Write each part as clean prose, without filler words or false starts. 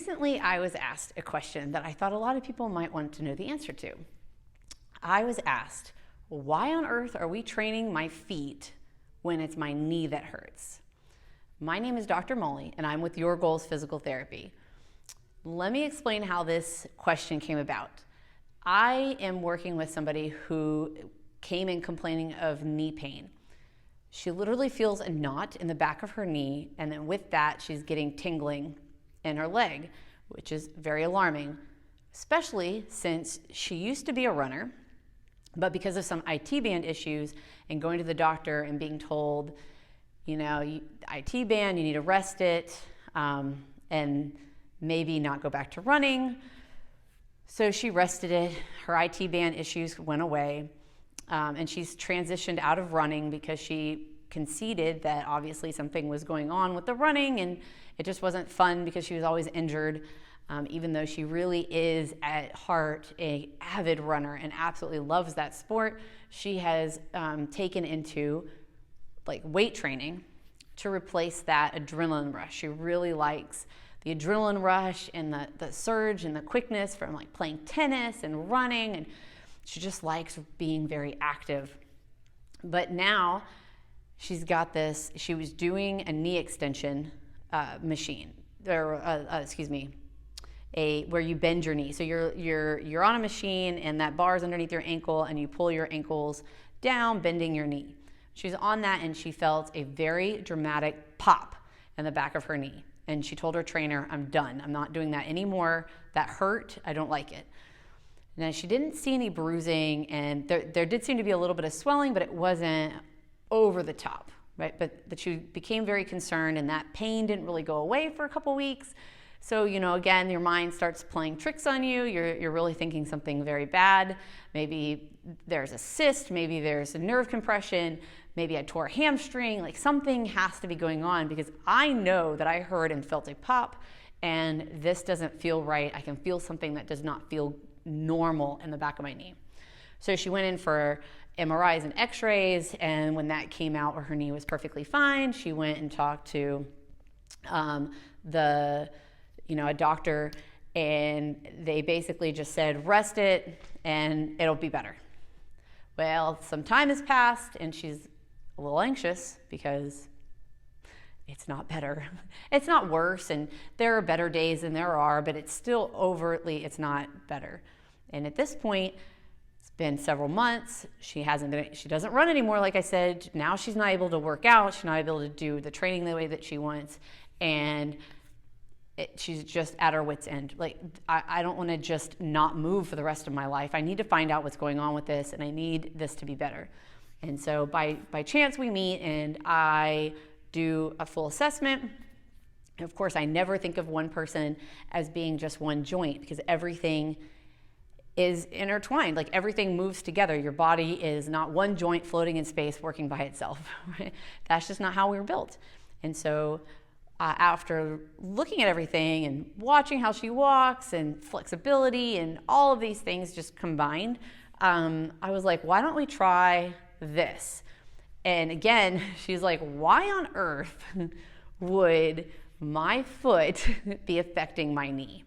recently I was asked a question that I thought a lot of people might want to know the answer to. I was asked, why on earth are we training my feet when it's my knee that hurts? My name is Dr. Molly, and I'm with Your Goals Physical Therapy. Let me explain how this question came about. I am working with somebody who came in complaining of knee pain. She literally feels a knot in the back of her knee, and then with that, she's getting tingling in her leg, which is very alarming, especially since she used to be a runner, but because of some ITband issues and going to the doctor and being told, ITband, you need to rest it, and maybe not go back to running. So she rested it. Her ITband issues went away, and she's transitioned out of running because she conceded that obviously something was going on with the running, and it just wasn't fun because she was always injured, even though she really is at heart an avid runner and absolutely loves that sport. She has taken into weight training to replace that adrenaline rush. She really likes the adrenaline rush and the surge and the quickness from playing tennis and running, and she just likes being very active. But now she's got this, she was doing a knee extension machine, or where you bend your knee. So you're on a machine and that bar is underneath your ankle and you pull your ankles down, bending your knee. She's on that and she felt a very dramatic pop in the back of her knee. And she told her trainer, I'm done. I'm not doing that anymore. That hurt. I don't like it. Now, she didn't see any bruising, and there did seem to be a little bit of swelling, but it wasn't over the top, right? But she became very concerned, and that pain didn't really go away for a couple weeks. So, again, your mind starts playing tricks on you. You're really thinking something very bad. Maybe there's a cyst. Maybe there's a nerve compression. Maybe I tore a hamstring. Something has to be going on, because I know that I heard and felt a pop, and this doesn't feel right. I can feel something that does not feel normal in the back of my knee. So she went in for MRIs and x-rays, and when that came out where her knee was perfectly fine, she went and talked to a doctor, and they basically just said, rest it and it'll be better. Well, some time has passed and she's a little anxious because it's not better. It's not worse, and there are better days than there are, but it's still it's not better. And at this point, it's been several months. She doesn't run anymore, like I said. Now she's not able to work out. She's not able to do the training the way that she wants. And she's just at her wit's end. I don't want to just not move for the rest of my life. I need to find out what's going on with this, and I need this to be better. And so by chance we meet, and I do a full assessment. Of course, I never think of one person as being just one joint, because everything is intertwined. Everything moves together. Your body is not one joint floating in space working by itself. Right? That's just not how we were built. And so after looking at everything and watching how she walks and flexibility and all of these things just combined, I was like, why don't we try this? And again, she's like, why on earth would my foot be affecting my knee?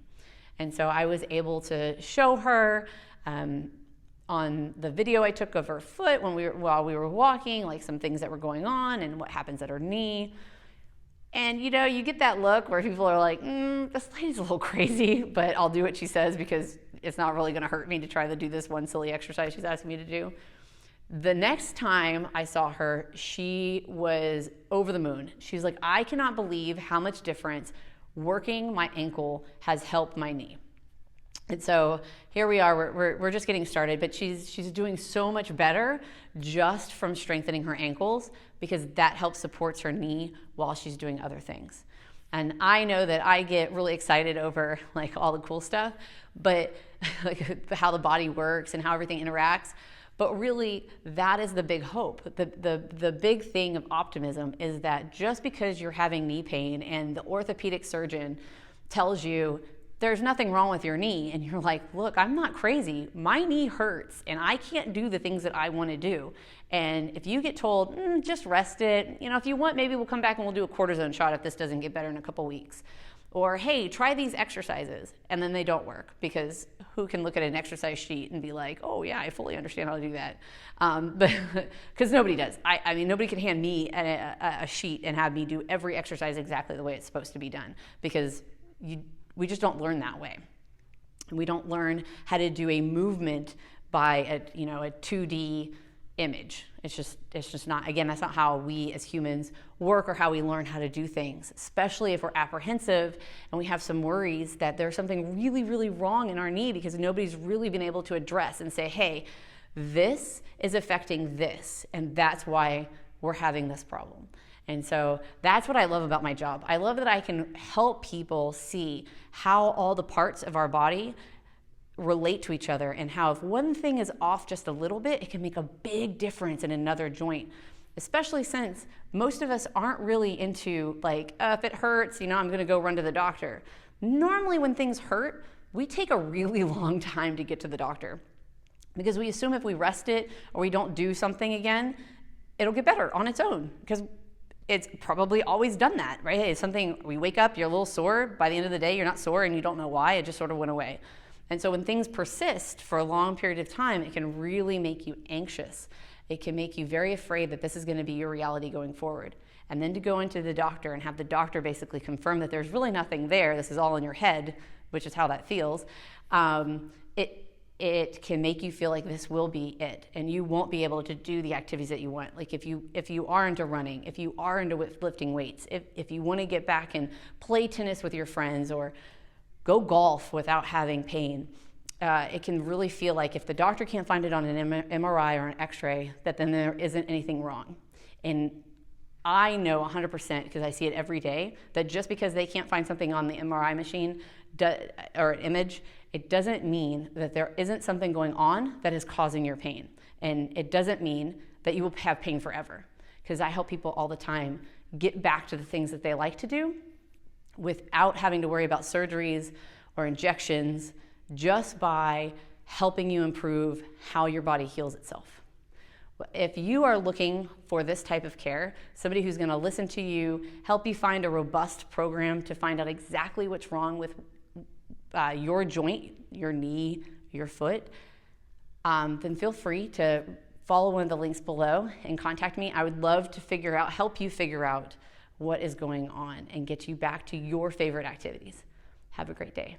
And so I was able to show her on the video I took of her foot while we were walking, some things that were going on and what happens at her knee. And you get that look where people are like, this lady's a little crazy, but I'll do what she says because it's not really going to hurt me to try to do this one silly exercise she's asking me to do. The next time I saw her, she was over the moon. She's like, I cannot believe how much difference working my ankle has helped my knee. And so here we are, we're just getting started, but she's doing so much better just from strengthening her ankles, because that helps supports her knee while she's doing other things. And I know that I get really excited over all the cool stuff, but how the body works and how everything interacts. But really, that is the big hope. The big thing of optimism is that just because you're having knee pain and the orthopedic surgeon tells you there's nothing wrong with your knee, and you're like, look, I'm not crazy. My knee hurts, and I can't do the things that I want to do. And if you get told, just rest it, if you want, maybe we'll come back and we'll do a cortisone shot if this doesn't get better in a couple weeks. Or, hey, try these exercises, and then they don't work, because who can look at an exercise sheet and be like, oh yeah, I fully understand how to do that? But because nobody does. I mean, nobody can hand me a sheet and have me do every exercise exactly the way it's supposed to be done, because we just don't learn that way. We don't learn how to do a movement by a 2D image. It's just not, again, that's not how we as humans work or how we learn how to do things, especially if we're apprehensive and we have some worries that there's something really, really wrong in our knee because nobody's really been able to address and say, hey, this is affecting this, and that's why we're having this problem. And so that's what I love about my job. I love that I can help people see how all the parts of our body relate to each other, and how if one thing is off just a little bit, it can make a big difference in another joint, especially since most of us aren't really into like, if it hurts, I'm going to go run to the doctor. Normally when things hurt, we take a really long time to get to the doctor, because we assume if we rest it or we don't do something again, it'll get better on its own, because it's probably always done that, right? It's something, we wake up, you're a little sore, by the end of the day, you're not sore and you don't know why, it just sort of went away. And so when things persist for a long period of time, it can really make you anxious. It can make you very afraid that this is going to be your reality going forward. And then to go into the doctor and have the doctor basically confirm that there's really nothing there, this is all in your head, which is how that feels, it can make you feel like this will be it, and you won't be able to do the activities that you want. Like if you are into running, if you are into lifting weights, if you want to get back and play tennis with your friends, or go golf without having pain, it can really feel like if the doctor can't find it on an MRI or an X-ray, that then there isn't anything wrong. And I know 100%, because I see it every day, that just because they can't find something on the MRI machine or an image, it doesn't mean that there isn't something going on that is causing your pain. And it doesn't mean that you will have pain forever, because I help people all the time get back to the things that they like to do without having to worry about surgeries or injections, just by helping you improve how your body heals itself. If you are looking for this type of care, somebody who's going to listen to you, help you find a robust program to find out exactly what's wrong with your joint, your knee, your foot, then feel free to follow one of the links below and contact me. I would love to help you figure out what is going on and get you back to your favorite activities. Have a great day.